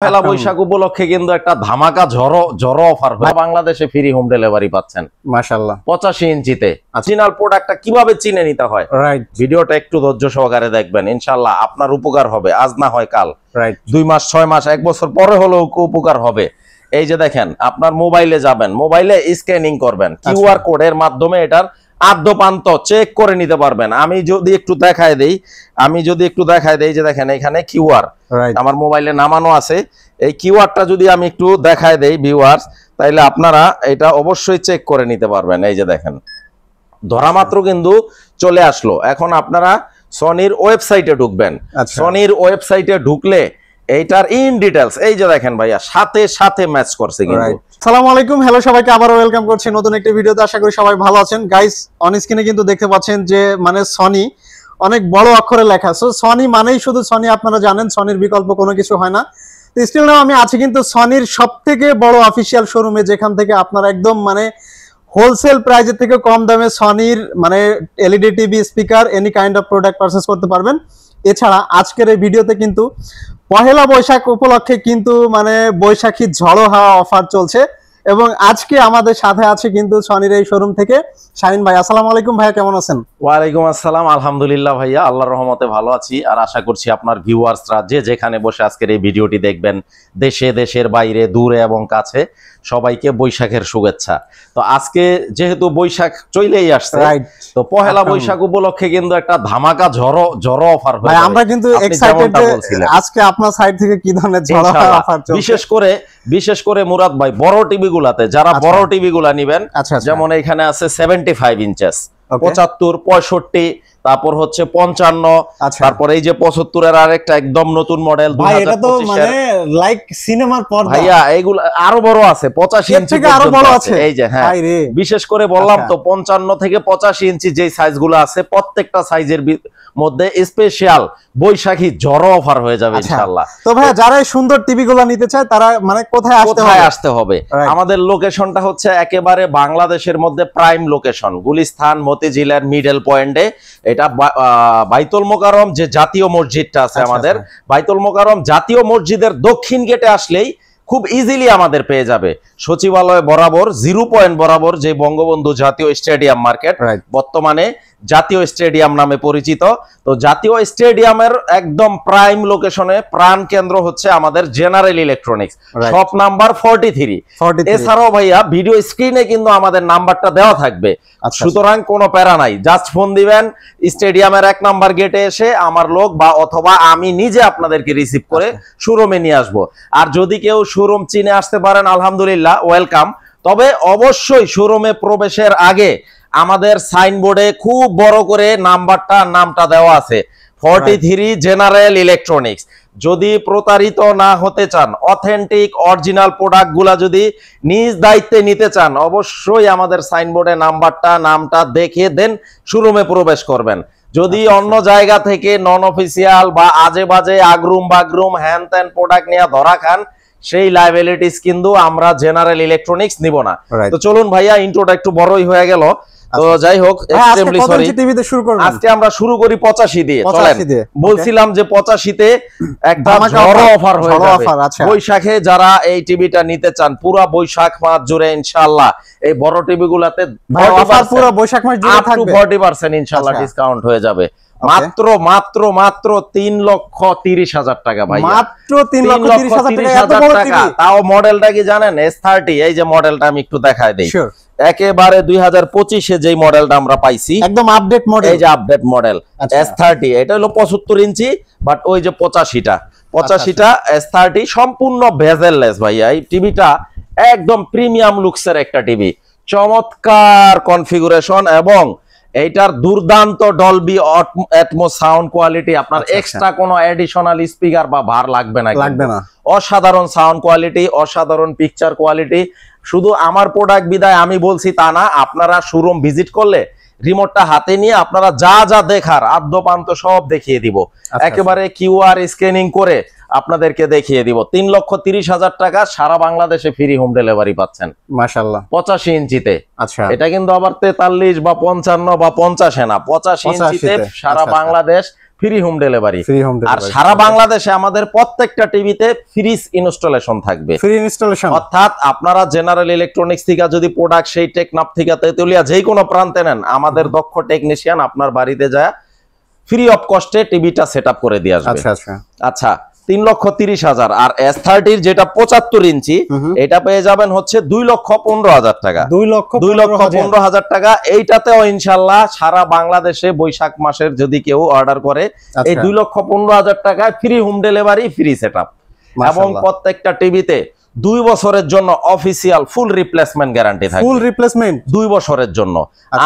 পহেলা বৈশাখ উপলক্ষে কিন্তু একটা ধামাকা ঝড়ো অফার বাংলাদেশে ফ্রি হোম ডেলিভারি পাচ্ছেন মাশাআল্লাহ 85 ইঞ্চিতে। অরিজিনাল প্রোডাক্টটা কিভাবে চিনে নিতে হয় রাইট, ভিডিওটা একটু ধৈর্য সহকারে দেখবেন, ইনশাআল্লাহ আপনার উপকার হবে, আজ না হয় কাল, রাইট 2 মাস 6 মাস 1 বছর পরে হলেও উপকার হবে। এই যে দেখেন, আপনার মোবাইলে যাবেন, মোবাইলে স্ক্যানিং করবেন, কিউআর কোডের মাধ্যমে এটার আদ্যপান্ত চেক করে নিতে পারবেন। আমি যদি একটু দেখায় দেই যে দেখেন এখানে কিউআর আমার মোবাইলে নামানো আছে, এই কিউআরটা যদি আমি একটু দেখায় দেই ভিউয়ার্স, তাইলে আপনারা এটা অবশ্যই চেক করে নিতে পারবেন। এই যে দেখেন ধরা মাত্র কিন্তু চলে আসলো। এখন আপনারা সনির ওয়েবসাইটে ঢুকবেন, সনির ওয়েবসাইটে ঢুকলে এইটার ইন ডিটেইলস এই যে দেখেন ভাইয়া সাথে সাথে ম্যাচ করছে কিন্তু। আসসালামু আলাইকুম, হ্যালো সবাইকে আবারো ওয়েলকাম করছি নতুন একটা ভিডিওতে। আশা করি সবাই ভালো আছেন। গাইস অন স্ক্রিনে কিন্তু দেখতে পাচ্ছেন যে মানে সনি অনেক বড় অক্ষরে লেখা। সো সনি মানেই শুধু সনি, আপনারা জানেন সনির বিকল্প কোনো কিছু হয় না। তো স্টিল নাও আমি আছি কিন্তু সনির সবথেকে বড় অফিশিয়াল শোরুমে, যেখান থেকে আপনারা একদম মানে হোলসেল প্রাইসের থেকে কম দামে সনির মানে LED TV, speaker, any kind of product purchase করতে পারবেন। এছাড়া আজকের এই ভিডিওতে কিন্তু পহেলা বৈশাখ উপলক্ষে কিন্তু মানে বৈশাখী ঝড়ো হাওয়া অফার চলছে, এবং আজকে আমাদের সাথে আছে কিন্তু সনির এই শোরুম থেকে শাহিন ভাই। আসসালামু আলাইকুম ভাইয়া, কেমন আছেন? ওয়ালাইকুম আসসালাম, আলহামদুলিল্লাহ ভাইয়া, আল্লাহর রহমতে ভালো আছি। আর আশা করছি আপনার ভিউয়ার্সরা যে যেখানে বসে আজকের এই ভিডিওটি দেখবেন, দেশে দেশের বাইরে, দূরে এবং কাছে, সবাইকে বৈশাখের শুভেচ্ছা। তো আজকে যেহেতু বৈশাখ চলেই আসছে, তো পহেলা বৈশাখ উপলক্ষে কিন্তু একটা ধামাকা ঝড়ো অফার ভাই, আমরা কিন্তু এক্সাইটেড আজকে আপনার সাইড থেকে কি ধরনের ঝড়ো অফার চলছে। বিশেষ করে মুরাদ ভাই বড় টিভি গুলাতে, যারা বড় টিভি গুলা নিবেন, যেমন এখানে আছে 75 ইঞ্চেস, 75, 65, তারপর হচ্ছে 55, তারপর এই যে 75 এর আরেকটা একদম নতুন মডেল 2025 এর, লাইক সিনেমার পর্দা ভাইয়া এগুলো আরো বড় আছে, 85 ইঞ্চি থেকে আরো বড় আছে। এই যে হ্যাঁ, বিশেষ করে বললাম তো 55 থেকে 85 ইঞ্চি যে সাইজগুলো আছে, প্রত্যেকটা সাইজের মধ্যে স্পেশাল বৈশাখী ঝড়ো অফার হয়ে যাবে ইনশাআল্লাহ। তো ভাইয়া যারা এই সুন্দর টিভি গুলো নিতে চায় তারা মানে কোথায় আসতে হবে? আমাদের লোকেশনটা হচ্ছে একেবারে বাংলাদেশের মধ্যে প্রাইম লোকেশন, গুলিস্তান মতিঝিলের মিডল পয়েন্টে। এটা বাইতুল মোকাররম যে জাতীয় মসজিদটা আছে আমাদের, বাইতুল মোকাররম জাতীয় মসজিদের দক্ষিণ গেটে আসলেই খুব ইজিলি আমাদের পেয়ে যাবে। সচিবালয় বরাবর 0 পয়েন্ট বরাবর যে বঙ্গবন্ধু জাতীয় স্টেডিয়াম মার্কেট, বর্তমানে জাতীয় স্টেডিয়াম নামে পরিচিত। তো জাতীয় স্টেডিয়ামের একদম প্রাইম লোকেশনে প্রাণ কেন্দ্র হচ্ছে আমাদের জেনারেল ইলেকট্রনিক্স, শপ নাম্বার 43। এছাড়াও ভাইয়া ভিডিও স্ক্রিনে কিন্তু আমাদের নাম্বারটা দেওয়া থাকবে, সুতরাং কোনো প্যারা নাই। জাস্ট ফোন দিবেন, স্টেডিয়ামের 1 নাম্বার গেটে এসে আমার লোক বা অথবা আমি নিজে আপনাদেরকে রিসিভ করে শোরুমে নিয়ে আসবো। আর যদি কেউ শোরুম চিনে আসতে পারেন আলহামদুলিল্লাহ, ওয়েলকাম। তবে অবশ্যই শোরুমে প্রবেশের আগে আমাদের সাইনবোর্ডে খুব বড় করে নামটা দেওয়া আছে, 43 জেনারেল ইলেকট্রনিক্স। যদি প্রতারিত না হতে চান, অথেন্টিক অরিজিনাল প্রোডাক্ট গুলা যদি নিজ দায়িত্বে নিতে চান, অবশ্যই আমাদের সাইনবোর্ডে নামটা দেখে দেন শোরুমে প্রবেশ করবেন। যদি অন্য জায়গা থেকে নন অফিসিয়াল বা আজে বাজে আগরুম বাগরুম হ্যান ত্যান প্রোডাক্ট নিয়ে ধরা খান, সেই লায়াবিলিটিস কিন্তু আমরা জেনারেল ইলেকট্রনিক্স নিব না। তো চলুন ভাইয়া, ইন্ট্রোটা একটু বড়ই হয়ে গেল। তো যাই হোক, এক্সট্রিমলি সরি, আজকে আমরা শুরু করি 85 দিয়ে। চলেন, বলছিলাম যে 85 তে একটা বড় অফার হয়ে যাবে বৈশাখে। যারা এই টিভিটা নিতে চান, পুরো বৈশাখ মাস জুড়ে ইনশাআল্লাহ এই বড় টিভি গুলাতে অফার পুরো বৈশাখ মাস জুড়ে থাকবে, 40% ইনশাআল্লাহ ডিসকাউন্ট হয়ে যাবে। মাত্র 3,30,000 টাকা ভাই, মাত্র 3,30,000 টাকা। তাও মডেলটা কি জানেন? S30। এই যে মডেলটা আমি একটু দেখায় দেই, একেবারে 2025 এ যে মডেলটা আমরা পাইছি, একদম আপডেট মডেল। এই যে আপডেট মডেল S30, এটা হলো 75 ইঞ্চি, বাট ওই যে 85টা S30 সম্পূর্ণ ভেজেললেস ভাইয়া। এই টিভিটা একদম প্রিমিয়াম লুকসের একটা টিভি, চমৎকার কনফিগুরেশন এবং এইটার দুর্দান্ত ডলবি অ্যাটমস সাউন্ড কোয়ালিটি। আপনার এক্সট্রা কোনো অ্যাডিশনাল স্পিকার বা ভার লাগবে না। অসাধারণ সাউন্ড কোয়ালিটি, অসাধারণ পিকচার কোয়ালিটি। শুধু আমার প্রোডাক্ট বিদায় আমি বলছি তা না, আপনারা শোরুম ভিজিট করলে রিমোটটা হাতে নিয়ে আপনারা যা যা দেখার আদ্যপান্ত সব দেখিয়ে দিব, একেবারে কিউআর স্ক্যানিং করে আপনাদেরকে দেখিয়ে দিব। 3,30,000 টাকা সারা বাংলাদেশে ফ্রি হোম ডেলিভারি পাচ্ছেন মাশাআল্লাহ 85 ইঞ্চিতে। এটা কিন্তু আবার 43 বা 55 বা 50 না, 85 ইঞ্চিতে সারা বাংলাদেশ ফ্রি হোম ডেলিভারি। আর সারা বাংলাদেশে আমাদের প্রত্যেকটা টিভিতে ফ্রিজ ইনস্টলেশন থাকবে, ফ্রি ইনস্টলেশন। অর্থাৎ আপনারা জেনারেল ইলেকট্রনিক্স থেকে যদি প্রোডাক্ট সেই টেকনাফ থেকে তেতুলিয়া যে কোনো প্রান্তে নেন, আমাদের দক্ষ টেকনিশিয়ান আপনার বাড়িতে যায় ফ্রি অফ কস্টে টিভিটা সেটআপ করে দিয়ে আসবে। আচ্ছা 3,30,000। আর S30 যেটা 75 ইঞ্চি এটা পেয়ে যাবেন হচ্ছে 2,15,000 টাকা। 2,15,000 টাকা। এইটাতেও ইনশাআল্লাহ সারা বাংলাদেশে বৈশাখ মাসের যদি কেউ অর্ডার করে এই 2,15,000 টাকায় free home delivery, free setup, এবং প্রত্যেকটা টিভিতে 2 বছরের জন্য অফিসিয়াল ফুল রিপ্লেসমেন্ট গ্যারান্টি থাকবে। ফুল রিপ্লেসমেন্ট 2 বছরের জন্য।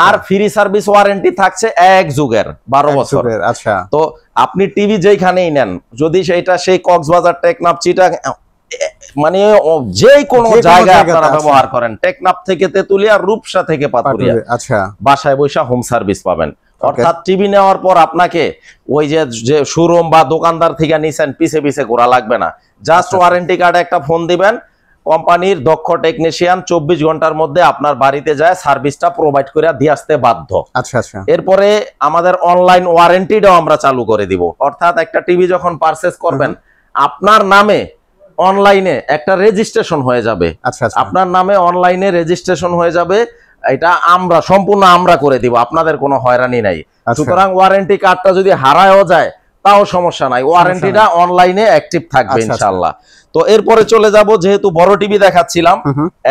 আর ফ্রি সার্ভিস ওয়ারেন্টি থাকছে 1 যুগের 12 বছর। আচ্ছা, তো আপনি টিভি যেখানেই নেন, যদি সেটা সেই কক্সবাজার, টেকনাফ, চিটাগাং, মানে যে কোনো জায়গায় আপনারা ব্যবহার করেন, টেকনাফ থেকে তেতুলিয়া, রূপসা থেকে পাতুরিয়া, আচ্ছা, বাসায় বৈশা হোম সার্ভিস পাবেন। অর্থাৎ টিভি নেওয়ার পর আপনাকে ওই যে শোরুম বা দোকানদার থেকে নিছেন পিছে পিছে ঘোরা লাগবে না। জাস্ট ওয়ারেন্টি কার্ডে একটা ফোন দিবেন, কোম্পানির দক্ষ টেকনিশিয়ান 24 ঘন্টার মধ্যে আপনার বাড়িতে যায় সার্ভিসটা প্রোভাইড করে দিয়ে আসতে বাধ্য। আচ্ছা আচ্ছা। এরপরে আমাদের অনলাইন ওয়ারেন্টিটাও আমরা চালু করে দিব। অর্থাৎ একটা টিভি যখন পারচেজ করবেন, আপনার নামে অনলাইনে একটা রেজিস্ট্রেশন হয়ে যাবে। আচ্ছা, আপনার নামে অনলাইনে রেজিস্ট্রেশন হয়ে যাবে, এটা আমরা সম্পূর্ণ আমরা করে দিব, আপনাদের কোনো হয়রানি নাই। সুতরাং ওয়ারেন্টি কার্ডটা যদি হারায়ও যায় তাও সমস্যা নাই, ওয়ারেন্টিটা অনলাইনে অ্যাক্টিভ থাকবে ইনশাআল্লাহ। তো এরপরে চলে যাব, যেহেতু বড় টিভি দেখাচ্ছিলাম,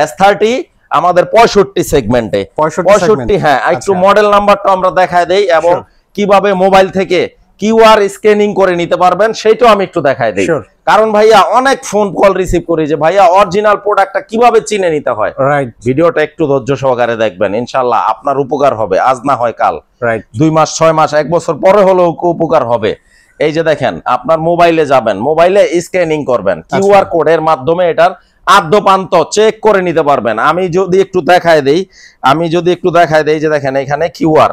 S30 আমাদের 65 সেগমেন্টে। 65, হ্যাঁ, একটু মডেল নাম্বারটা আমরা দেখায় দেই এবং কিভাবে মোবাইল থেকে কিউআর স্ক্যানিং করে নিতে পারবেন সেটাও আমি একটু দেখায় দেই। কারণ ভাইয়া অনেক ফোন কল রিসিভ করি যে ভাইয়া অরিজিনাল প্রোডাক্টটা কিভাবে চিনে নিতে হয়। ভিডিওটা একটু ধৈর্য সহকারে দেখবেন, ইনশাআল্লাহ আপনার উপকার হবে, আজ না হয় কাল, 2 মাস, 6 মাস, 1 বছর পরে হলেও উপকার হবে। এই যে দেখেন, আপনার মোবাইলে যাবেন, মোবাইলে স্ক্যানিং করবেন, কিউআর কোডের মাধ্যমে এটার আদ্যপান্ত চেক করে নিতে পারবেন। আমি যদি একটু দেখায় দেই, যে দেখেন এখানে কিউআর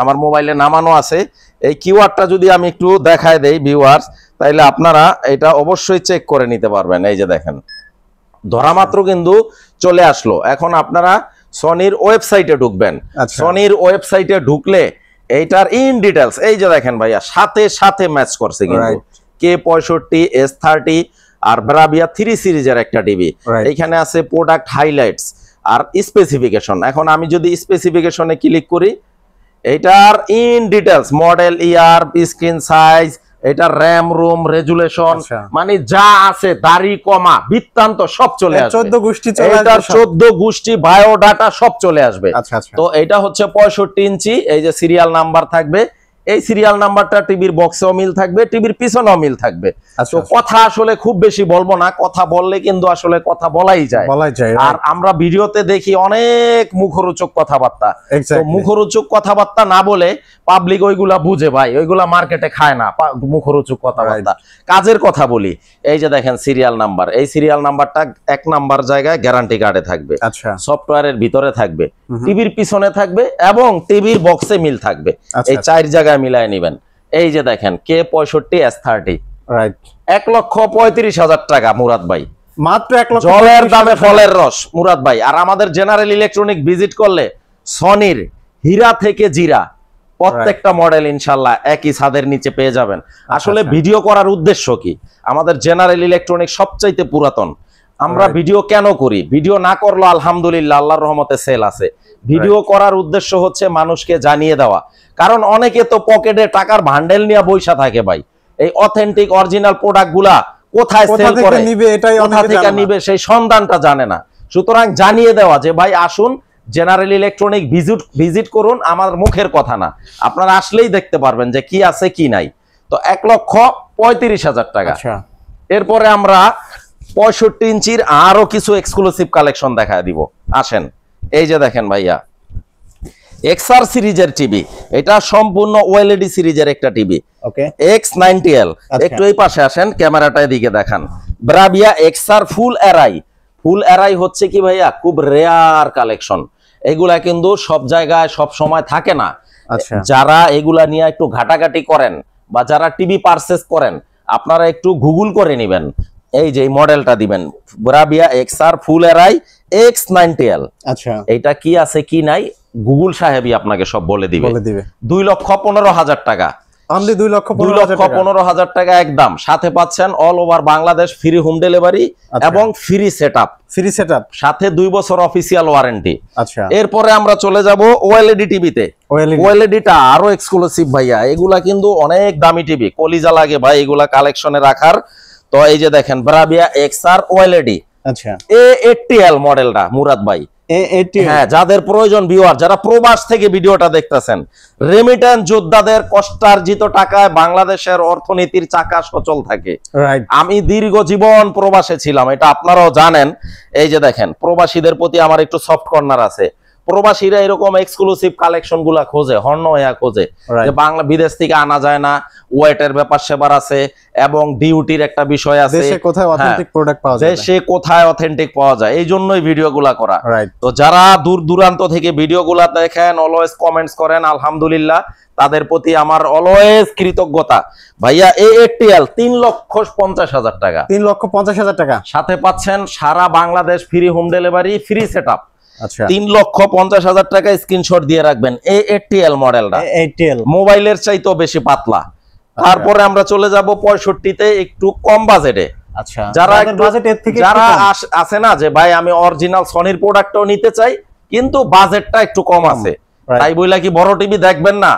আমার মোবাইলে নামানো আছে। এই কিউআরটা যদি আমি একটু দেখায় দেই ভিউয়ার্স, তাইলে আপনারা এটা অবশ্যই চেক করে নিতে পারবেন। এই যে দেখেন, ধরা মাত্র কিন্তু চলে আসলো। এখন আপনারা সনির ওয়েবসাইটে ঢুকবেন। সনির ওয়েবসাইটে ঢুকলে এইটার ইন ডিটেলস, এই যে দেখেন ভাইয়া সাথে সাথে ম্যাচ করছে কিন্তু K65, S30 আর ব্রাভিয়া 3 সিরিজের একটা টিভি। এইখানে আছে প্রোডাক্ট হাইলাইটস আর স্পেসিফিকেশন। এখন আমি যদি স্পেসিফিকেশনে ক্লিক করি, এটার in details, model, year, screen size, এটা র্যাম, রোম, রেজুলেশন, মানে যা আছে দাড়ি কমা বৃত্তান্ত সব চলে আসবে। 14 গোষ্ঠী চলে আসবে, এটা 14 গোষ্ঠী বায়োডাটা সব চলে আসবে। তো এটা হচ্ছে 65 ইঞ্চি। এই যে সিরিয়াল নাম্বার থাকবে, এই সিরিয়াল নাম্বারটা টিভির বক্সেও মিল থাকবে, টিভির পিছনেও মিল থাকবে। তো কথা আসলে খুব বেশি বলবো না, কথা বললে কিন্তু আসলে কথা বলাই যায়। আর আমরা ভিডিওতে দেখি অনেক মুখরোচক কথাবার্তা, তো মুখরোচক কথাবার্তা না বলে পাবলিক ওইগুলা বুঝে ভাই, ওইগুলা মার্কেটে খায় না মুখরোচক কথাবার্তা, কাজের কথা বলি। এই যে দেখেন সিরিয়াল নাম্বার, এই সিরিয়াল নাম্বারটা 1 নাম্বার জায়গায় গ্যারান্টি কার্ডে থাকবে, সফটওয়্যারের ভিতরে থাকবে, টিভির পিছনে থাকবে এবং টিভির বক্সে মিল থাকবে। এই 4 জায়গায় মিলায় নিবেন। এই যে দেখেন K65, S30, 1,35,000 টাকা মুরাদ ভাই, মাত্র 1 লক্ষ, জলের দামে ফলের রস মুরাদ ভাই। আর আমাদের জেনারেল ইলেকট্রনিক ভিজিট করলে সনির হীরা থেকে জিরা প্রত্যেকটা মডেল ইনশাআল্লাহ একই ছাদের নিচে পেয়ে যাবেন। আসলে ভিডিও করার উদ্দেশ্য কি, আমাদের জেনারেল ইলেকট্রনিক সবচাইতে পুরাতন। আমরা ভিডিও কেন করি? ভিডিও না করলো আলহামদুলিল্লাহ আল্লাহর রহমতে সেল আছে। ভিডিও করার উদ্দেশ্য হচ্ছে মানুষকে জানিয়ে দেওয়া, কারণ অনেকে তো পকেটে টাকার ভান্ডেল নিয়ে বইসা থাকে ভাই। এই অথেন্টিক অরিজিনাল প্রোডাক্ট গুলা কোথায় সেল করে, কোথা থেকে নিবে সেই সন্ধানটা জানে না। সুতরাং জানিয়ে দেওয়া যে ভাই আসুন জেনারেল ইলেকট্রনিক ভিজিট করুন, আমার মুখের কথা না, আপনারা আসলেই দেখতে পারবেন যে কি আছে কি নাই। তো 1,35,000 টাকা। এরপরে আমরা 65 ইঞ্চির আরো কিছু এক্সক্লুসিভ কালেকশন দেখায় দিব, আসেন। এই যে দেখেন ভাইয়া XR সিরিজের টিভি, এটা সম্পূর্ণ ওএলইডি সিরিজের একটা টিভি, X90L। একটু এই পাশে আসেন, ক্যামেরাটা এদিকে দেখান। ব্রাভিয়া XR ফুল অ্যারাই হচ্ছে কি ভাইয়া খুব রেয়ার কালেকশন, এগুলা কিন্তু সব জায়গায় সব সময় থাকে না। যারা এগুলা নিয়ে একটু ঘাটাঘাটি করেন বা যারা টিভি পারচেজ করেন, আপনারা একটু গুগল করে নেবেন। এই যে মডেলটা দিবেন, ব্রাভিয়া XR ফুল অ্যারাই X90L। এইটা কি আছে কি নাই গুগল সাহেবই আপনাকে সব বলে দিবে। 2,15,000 টাকা। অনলি 2,15,000 টাকা একদম, সাথে পাচ্ছেন all over Bangladesh free home delivery এবং ফ্রি সেটআপ, সাথে 2 বছর অফিসিয়াল ওয়ারেন্টি। আচ্ছা, এরপরে আমরা চলে যাব ওএলইডি টিভিতে। ওএলইডিটা আরো এক্সক্লুসিভ ভাইয়া, এগুলা কিন্তু অনেক দামি টিভি, কলিজা লাগে ভাই এগুলা কালেকশনে রাখার। তো এই যে দেখেন ব্রাভিয়া এক্সআর ওএলইডি, আচ্ছা A80L মডেলটা মুরাদ ভাই। হ্যাঁ, যাদের প্রয়োজন ভিউয়ার, যারা প্রবাস থেকে ভিডিওটা দেখতেছেন, রেমিটেন্স যোদ্ধাদের কষ্টার্জিত টাকায় বাংলাদেশের অর্থনীতির চাকা সচল থাকে। আমি দীর্ঘ জীবন প্রবাসে ছিলাম, এটা আপনারাও জানেন। এই যে দেখেন, প্রবাসীদের প্রতি আমার একটু সফট কর্নার আছে। প্রবাসীরা এরকম এক্সক্লুসিভ কালেকশন গুলা খোঁজে, হর্ন হইয়া খোঁজে, যে বাংলা বিদেশ থেকে আনা যায় না, ওয়েটের ব্যাপার সেবার আছে এবং ডিউটির একটা বিষয় আছে, দেশে কোথায় অথেন্টিক পাওয়া যায়, এই জন্যই ভিডিও গুলা করা। তো যারা দূর দূরান্ত থেকে ভিডিও গুলা দেখেন, অলওয়েজ কমেন্টস করেন, আলহামদুলিল্লাহ তাদের প্রতি আমার অলওয়েজ কৃতজ্ঞতা। ভাইয়া A80L 3,50,000 টাকা, 3,50,000 টাকা, সাথে পাচ্ছেন সারা Bangladesh free home delivery, free setup. আচ্ছা, 3,50,000 টাকা স্ক্রিনশট দিয়ে রাখবেন। A80L মডেলটা মোবাইলের চাইতেও বেশি পাতলা। তারপরে আমরা চলে যাব 65-তে, একটু কম বাজেটে। আচ্ছা, যারা আছে না যে ভাই আমি অরিজিনাল সনির প্রোডাক্টও নিতে চাই কিন্তু বাজেটটা একটু কম আছে, তাই বইলা কি বড় টিভি দেখবেন না?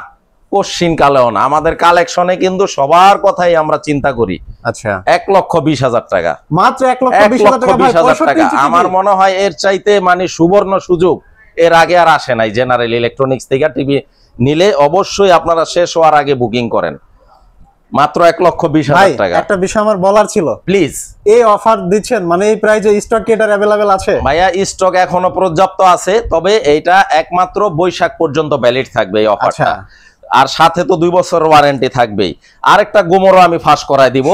কোশ্চিন কালেও না, আমাদের কালেকশনে কিন্তু সবার কথাই আমরা চিন্তা করি। আচ্ছা, 1,20,000 টাকা, মাত্র 1,20,000 টাকা। আমার মনে হয় এর চাইতে মানে সুবর্ণ সুযোগ এর আগে আর আসে নাই। জেনারেল ইলেকট্রনিক্স থেকে টিভি নিলে অবশ্যই আপনারা শেষ হওয়ার আগে বুকিং করেন। মাত্র 1,20,000 টাকা। একটা বিষয় আমার বলার ছিল, প্লিজ, এই অফার দিচ্ছেন মানে এই প্রাইসে স্টক কি এটা अवेलेबल আছে? ভাইয়া স্টক এখনো পর্যাপ্ত আছে, তবে এইটা একমাত্র বৈশাখ পর্যন্ত ভ্যালিড থাকবে এই অফারটা। আর সাথে তো 2 বছর ওয়ারেন্টি থাকবেই। আরেকটা গোমরও আমি ফাঁস করাই দিব।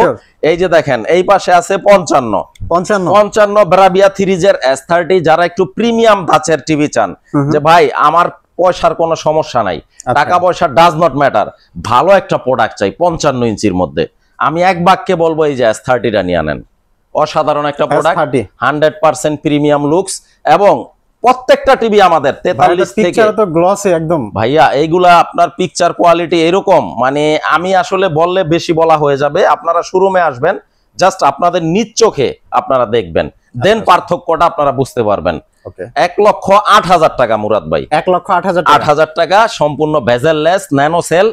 এই যে দেখেন, এই পাশে আছে 55 ব্রাভিয়া সিরিজের S30, যারা একটু প্রিমিয়াম ধাঁচের টিভি চান, যে ভাই আমার পয়সার কোনো সমস্যা নাই, টাকা পয়সা ডাজ নট ম্যাটার, ভালো একটা প্রোডাক্ট চাই 55 ইঞ্চির মধ্যে, আমি এক বাক্যে বলবো এই যে S30টা নিয়ে আনেন। অসাধারণ একটা প্রোডাক্ট, 100% প্রিমিয়াম লুকস, এবং প্রত্যেকটা টিভি আমাদের 43 থেকে তো গ্লসি একদম ভাইয়া, এইগুলা আপনার পিকচার কোয়ালিটি এরকম, মানে আমি আসলে বললে বেশি বলা হয়ে যাবে। আপনারা শোরুমে আসবেন, জাস্ট আপনাদের নিজ চোখে আপনারা দেখবেন, দেন পার্থক্যটা আপনারা বুঝতে পারবেন। 1,08,000 টাকা মুরাদ ভাই, 1,08,000 টাকা, সম্পূর্ণ বেজেললেস ন্যানো সেল।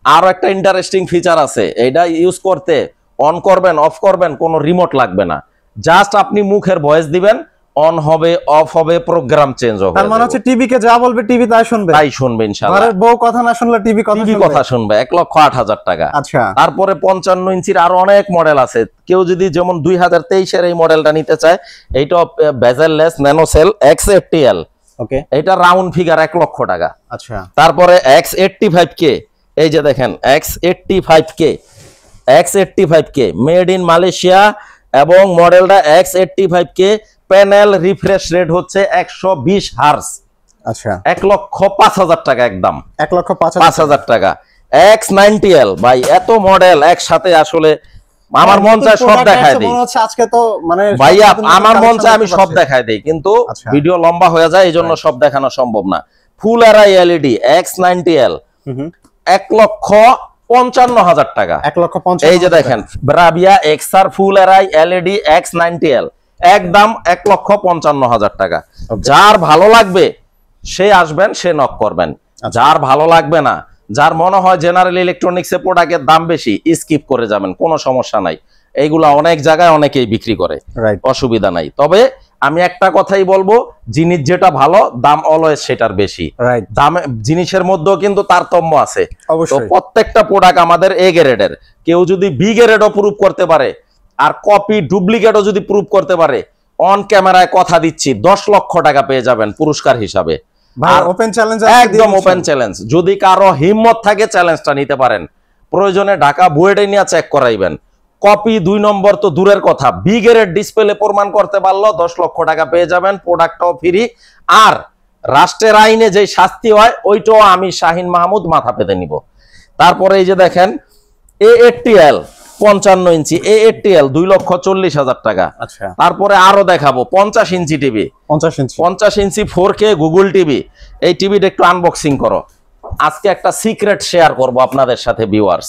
আরো একটা ইন্টারেস্টিং ফিচার আছে, এইটা ইউজ করতে অন করবেন অফ করবেন কোনো রিমোট লাগবে না, জাস্ট আপনি মুখের ভয়েস দিবেন, অন হবে অফ হবে, প্রোগ্রাম চেঞ্জ হবে। তার মানে হচ্ছে টিভি কে যা বলবে টিভি তাই শুনবে, ইনশাআল্লাহ। ঘরের বউ কথা না শুনলে টিভি কথা শুনবে। 1,08,000 টাকা। আচ্ছা, তারপরে 55 ইঞ্চির আরো অনেক মডেল আছে। কেউ যদি যেমন 2023 এর এই মডেলটা নিতে চায়, এইটা বেজেললেস ন্যানো সেল X80L, ওকে, এটা রাউন্ড ফিগার 1 লক্ষ টাকা। আচ্ছা, তারপরে X85K, এই যে দেখেন X85K মেড ইন মালয়েশিয়া, এবং মডেলটা X85K, প্যানেল রিফ্রেশ রেট হচ্ছে 120 হার্জ। আচ্ছা, 1,05,000 টাকা একদম, 1,05,000 টাকা। X90L ভাই, এত মডেল একসাথে আসলে আমার মন চায় সব দেখায় দেই। আজকে তো মানে ভাইয়া আমার মন চায় আমি সব দেখায় দেই, কিন্তু ভিডিও লম্বা হয়ে যায়, এই জন্য সব দেখানো সম্ভব না। ফুল এরাই এলইডি X90L, 1,55,000 টাকা। এই যে দেখেন ব্রাভিয়া এক্সআর ফুল এরাই এলইডি X90L, একদম 1,55,000 টাকা। যার ভালো লাগবে সে আসবেন, সে নক করবেন। যার ভালো লাগবে না, যার মনে হয় জেনারেল ইলেকট্রনিক্স এর প্রোডাক্টের দাম বেশি, স্কিপ করে যাবেন, কোনো সমস্যা নাই। এইগুলা অনেক জায়গায় অনেকেই বিক্রি করে, অসুবিধা নাই। তবে আমি একটা কথাই বলবো, জিনিস যেটা ভালো দাম অলওয়েজ সেটার বেশি। দাম জিনিসের মধ্যেও কিন্তু তারতম্য আছে। তো প্রত্যেকটা প্রোডাক্ট আমাদের এ গ্রেডের, কেউ যদি বি গ্রেডও প্রুভ করতে পারে, আর কপি ডুপ্লিকেটও যদি প্রুভ করতে পারে, অন ক্যামেরায় কথা দিচ্ছি 10 লক্ষ টাকা পেয়ে যাবেন পুরস্কার হিসাবে। একদম ওপেন চ্যালেঞ্জ, যদি কারো হিম্মত থাকে চ্যালেঞ্জটা নিতে পারেন। প্রয়োজনে ঢাকা বুয়েটে নিয়ে চেক করাইবেন। কপি 2 নম্বর তো দূরের কথা, বি গ্রেড ডিসপ্লে প্রমাণ করতে পারলো 10 লক্ষ টাকা পেয়ে যাবেন, প্রোডাক্টটাও ফ্রি। আর রাষ্ট্রের আইনে যে শাস্তি হয় ওইটাও আমি শাহিন মাহমুদ মাথা পেতে নিব। তারপরে এই যে দেখেন A80L 55 ইঞ্চি A80L 2,40,000 টাকা। তারপরে আরো দেখাবো 50 ইঞ্চি টিভি, 50 ইঞ্চি 4K গুগল টিভি। এই টিভিটা একটু আনবক্সিং করো। আজকে একটা সিক্রেট শেয়ার করব আপনাদের সাথে ভিউয়ার্স।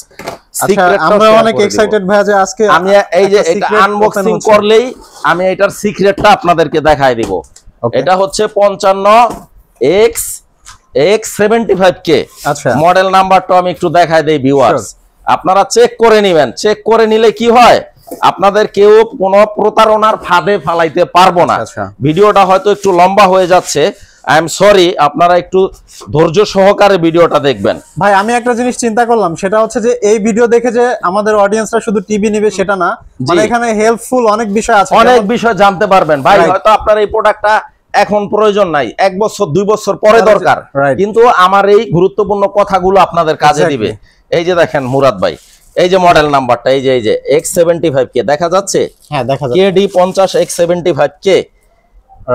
আচ্ছা, আমরা অনেক এক্সাইটেড ভাই যে আজকে আমি এই যে এটা আনবক্সিং করলেই আমি এটার সিক্রেটটা আপনাদেরকে দেখাই দিব। এটা হচ্ছে 55X X75K। আচ্ছা, মডেল নাম্বারটা আমি একটু দেখাই দেই ভিউয়ার্স, আপনারা চেক করে নেবেন। চেক করে নিলে কি হয়, আপনাদের কেউ কোনো প্রতারণার ফাঁদে ফালাইতে পারবো না। ভিডিওটা হয়তো একটু লম্বা হয়ে যাচ্ছে, আই এম সরি, আপনারা একটু ধৈর্য সহকারে ভিডিওটা দেখবেন। ভাই আমি একটা জিনিস চিন্তা করলাম, সেটা হচ্ছে যে এই ভিডিও দেখে যে আমাদের অডিয়েন্সরা শুধু টিভি নেবে সেটা না, মানে এখানে হেল্পফুল অনেক বিষয় আছে, অনেক বিষয় জানতে পারবেন। ভাই হয়তো আপনার এই প্রোডাক্টটা এখন প্রয়োজন নাই, 1 বছর 2 বছর পরে দরকার, কিন্তু আমার এই গুরুত্বপূর্ণ কথাগুলো আপনাদের কাজে দিবে। এই যে দেখেন মুরাদ ভাই, এই যে মডেল নাম্বারটা, এই যে X75K দেখা যাচ্ছে, হ্যাঁ দেখা যাচ্ছে, KD 50 X75K।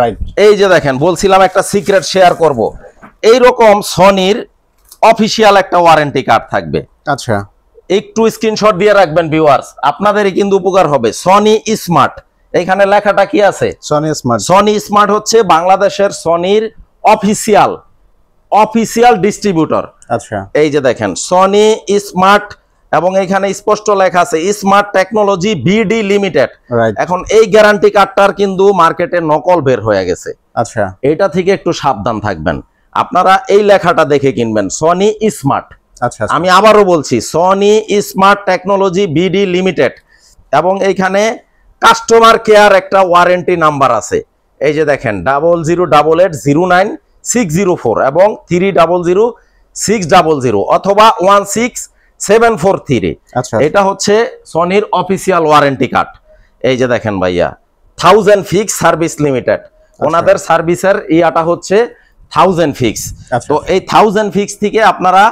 রাইট, এই যে দেখেন, বলছিলাম একটা সিক্রেট শেয়ার করব। এই রকম সনির অফিশিয়াল একটা ওয়ারেন্টি কার্ড থাকবে। আচ্ছা, একটু স্ক্রিনশট দিয়ে রাখবেন ভিউয়ার্স, আপনাদেরই কিন্তু উপকার হবে। সনি স্মার্ট, এখানে লেখাটা কি আছে? Sony smart. সনি স্মার্ট হচ্ছে বাংলাদেশের সনির অফিসিয়াল ডিস্ট্রিবিউটর। আচ্ছা, এই যে দেখেন সনি স্মার্ট, এবং এখানে স্পষ্ট লেখা আছে স্মার্ট টেকনোলজি বিডি লিমিটেড। এখন এই গ্যারান্টি কার্ডটার কিন্তু মার্কেটে নকল বের হয়ে গেছে। আচ্ছা, এটা থেকে একটু সাবধান থাকবেন, আপনারা এই লেখাটা দেখে কিনবেন, সনি স্মার্ট। আচ্ছা, আমি আবারও বলছি, Sony smart technology BD limited, এবং এইখানে কাস্টমার কেয়ার একটা ওয়ারেন্টি নাম্বার আছে। এই যে দেখেন 0088090604 এবং 300600 অথবা 16743। এটা হচ্ছে সনির অফিসিয়াল ওয়ারেন্টি কার্ড। এই যে দেখেন ভাইয়া 1000 ফিক্স সার্ভিস লিমিটেড, ওনাদের সার্ভিসের ইয়াটা হচ্ছে 1000 ফিক্স। তো এই 1000 ফিক্স থেকে আপনারা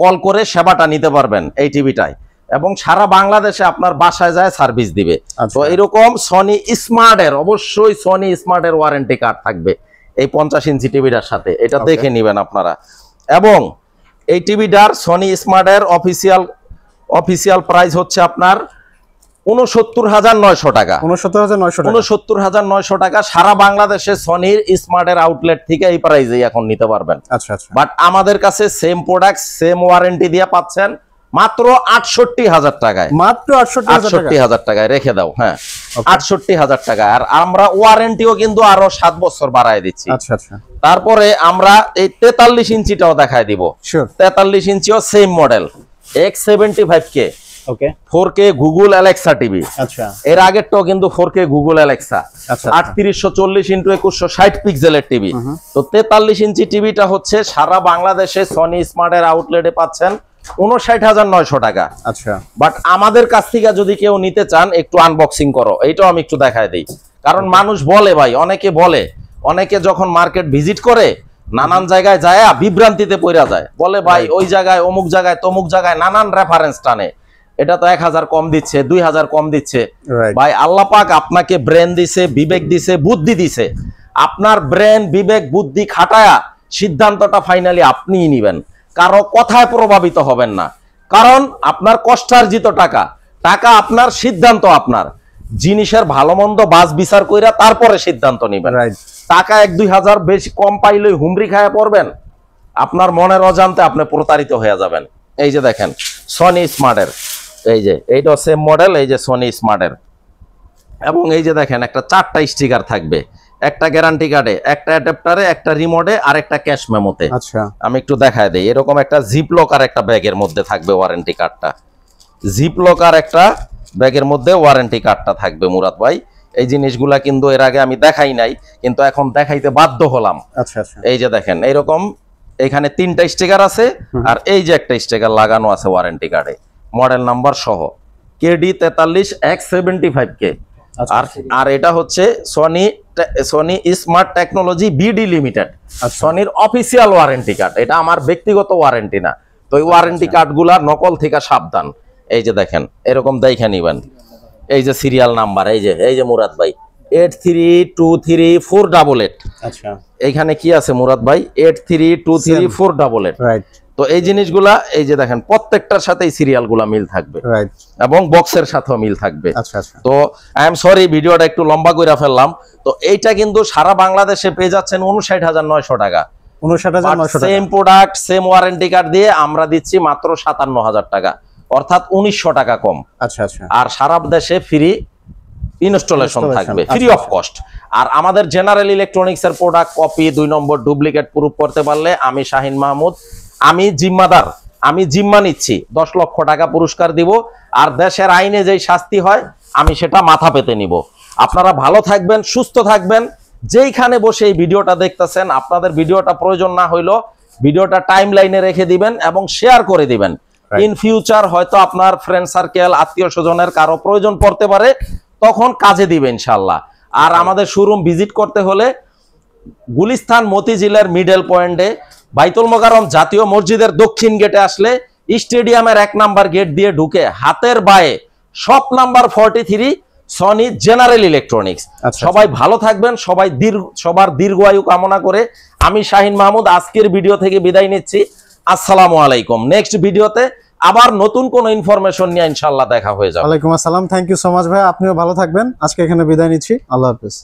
কল করে সেবাটা নিতে পারবেন এই টিভিটায়, এবং সারা বাংলাদেশে আপনার বাসায় যায় সার্ভিস দিবে। তো এরকম সনি স্মার্টের, অবশ্যই সনি স্মার্টের ওয়ারেন্টি কার্ড থাকবে এই 50 ইঞ্চি টিভিটার সাথে, এটা দেখে নেবেন আপনারা। এবং এই টিভিটার সনি স্মার্টের অফিসিয়াল প্রাইস হচ্ছে আপনার ৬৯,৯০০ টাকা। ৬৯,৯০০ টাকা সারা বাংলাদেশে সনির স্মার্টের আউটলেট থেকে এই প্রাইজেই এখন নিতে পারবেন। আচ্ছা, বাট আমাদের কাছে সেম প্রোডাক্ট সেম ওয়ারেন্টি দিয়ে পাচ্ছেন মাত্র ৬৮,০০০ টাকায়। মাত্র ৬৮,০০০ টাকায় রেখে দাও। হ্যাঁ, ৬৮,০০০ টাকা। আর আমরা ওয়ারেন্টিও কিন্তু আরো 7 বছর বাড়ায় দিচ্ছি। তারপরে আমরা এই 43 ইঞ্চিটাও দেখায় দিব। 43 ইঞ্চিও same model X75K, 4K Google Alexa TV. এর আগেরটাও কিন্তু 4K গুগল অ্যালেক্সা, 3840x2160 পিক্সেলের টিভি। তো 43 ইঞ্চি টিভিটা হচ্ছে সারা বাংলাদেশে সনি স্মার্টের আউটলেটে পাচ্ছেন ৫৯,৯০০ টাকা। আচ্ছা, বাট আমাদের কাছ থেকে যদি কেউ নিতে চান, একটু আনবক্সিং করো, এইটাও আমি একটু দেখায় দিই। কারণ মানুষ বলে ভাই, অনেকে যখন মার্কেট ভিজিট করে নানান জায়গায় যায় বিভ্রান্তিতে পড়া যায়, বলে ভাই ওই জায়গায় অমুক জায়গায় তমুক জায়গায় নানান রেফারেন্স টানে, এটা তো 1000 কম দিচ্ছে, 2000 কম দিচ্ছে। ভাই আল্লাহ পাক আপনাকে ব্রেন দিছে, বিবেক দিছে, বুদ্ধি দিছে, আপনার ব্রেন বিবেক বুদ্ধি খাটায়া সিদ্ধান্তটা ফাইনালি আপনিই নিবেন, কারো কথায় প্রভাবিত হবেন না। কারণ আপনার কষ্টার্জিত টাকা আপনার, সিদ্ধান্ত আপনার, জিনিসের ভালো মন্দ বাজ বিচার কইরা তারপরে সিদ্ধান্ত নিবেন। টাকা 1-2 হাজার বেশি কম পাইলেই হুমড়ি খায়া পড়বেন, আপনার মনের অজান্তে আপনি প্রতারিত হয়ে যাবেন। এই যে দেখেন সনি স্মার্টের, এই যে এইটা সেম মডেল, এই যে সনি স্মার্টের, এবং এই যে দেখেন একটা 4টা স্টিকার থাকবে, একটা গ্যারান্টি কার্ডে, একটা অ্যাডাপ্টারে, একটা রিমোটে, আর একটা ক্যাশ মেমোতে। আমি একটু দেখায় দেই। এরকম একটা জিপ লকার একটা ব্যাগের মধ্যে থাকবে ওয়ারেন্টি কার্ডটা, জিপ লকার একটা ব্যাগের মধ্যে ওয়ারেন্টি কার্ডটা থাকবে মুরাদ ভাই। এই জিনিসগুলা কিন্তু এর আগে আমি দেখাই নাই, কিন্তু এখন দেখাইতে বাধ্য হলাম। এই যে দেখেন এইরকম এখানে 3টা স্টিকার আছে, আর এই যে একটা স্টিকার লাগানো আছে ওয়ারেন্টি কার্ডে, মডেল নাম্বার সহ, KD 43 X75K। আর এটা হচ্ছে Sony smart technology BD limited, সনির অফিসিয়াল ওয়ারেন্টি কার্ড। এটা আমার ব্যক্তিগত ওয়ারেন্টি না, তো এই ওয়ারেন্টি কার্ডগুলা নকল থেকে সাবধান। এই যে দেখেন এরকম দেখে নিবেন, এই যে সিরিয়াল নাম্বার, এই যে মুরাদ ভাই 83234888। আচ্ছা, এইখানে কি আছে মুরাদ ভাই? 83234888। তো এই জিনিসগুলা, এই যে দেখেন প্রত্যেকটার সাথে এই সিরিয়ালগুলা মিল থাকবে, এবং বক্সের সাথেও মিল থাকবে। তো আই এম সরি, ভিডিওটা একটু লম্বা করে ফেললাম। তো এইটা কিন্তু সারা বাংলাদেশে পেয়ে যাচ্ছেন 59,900 টাকা। 59,900 টাকা। Same product same warranty card দিয়ে আমরা দিচ্ছি মাত্র 57,000 টাকা, অর্থাৎ 1900 টাকা কম। আচ্ছা আচ্ছা। আর সারা দেশে ফ্রি ইনস্টলেশন থাকবে, ফ্রি অফ কস্ট। আর আমাদের জেনারেল ইলেকট্রনিক্স এর প্রোডাক্ট কপি 2 নম্বর ডুপ্লিকেট প্রুফ করতে পারলে আমি শাহিন মাহমুদ, আমি জিম্মাদার, আমি জিম্মা নিচ্ছি, 10 লক্ষ টাকা পুরস্কার দিব। আর দেশের আইনে যেই শাস্তি হয় আমি সেটা মাথা পেতে নিব। আপনারা ভালো থাকবেন, সুস্থ থাকবেন। যেইখানে বসে এই ভিডিওটা দেখতেছেন, আপনাদের ভিডিওটা প্রয়োজন না হইলো ভিডিওটা টাইম লাইনে রেখে দিবেন এবং শেয়ার করে দিবেন। ইন ফিউচার হয়তো আপনার ফ্রেন্ড সার্কেল, আত্মীয় স্বজনের কারো প্রয়োজন পড়তে পারে, তখন কাজে দিবে ইনশাল্লাহ। আর আমাদের শোরুম ভিজিট করতে হলে গুলিস্তান মতিঝিলের মিডল পয়েন্টে বাইতুল মোকাররম জাতীয় মসজিদের দক্ষিণ গেটে আসলে স্টেডিয়ামের 1 নাম্বার গেট দিয়ে ঢুকে হাতের বায়ে shop number 43 Sony general electronics. সবাই ভালো থাকবেন, সবার দীর্ঘায়ু কামনা করে আমি শাহিন মাহমুদ আজকের ভিডিও থেকে বিদায় নিচ্ছি। আসসালামু আলাইকুম। নেক্সট ভিডিওতে আবার নতুন কোন ইনফরমেশন নিয়ে ইনশাআল্লাহ দেখা হয়ে যাবে। ওয়ালাইকুম আসসালাম। থ্যাংক ইউ সো মাচ ভাই, আপনিও ভালো থাকবেন। আজকে এখানে বিদায় নিচ্ছি। আল্লাহ হাফেজ।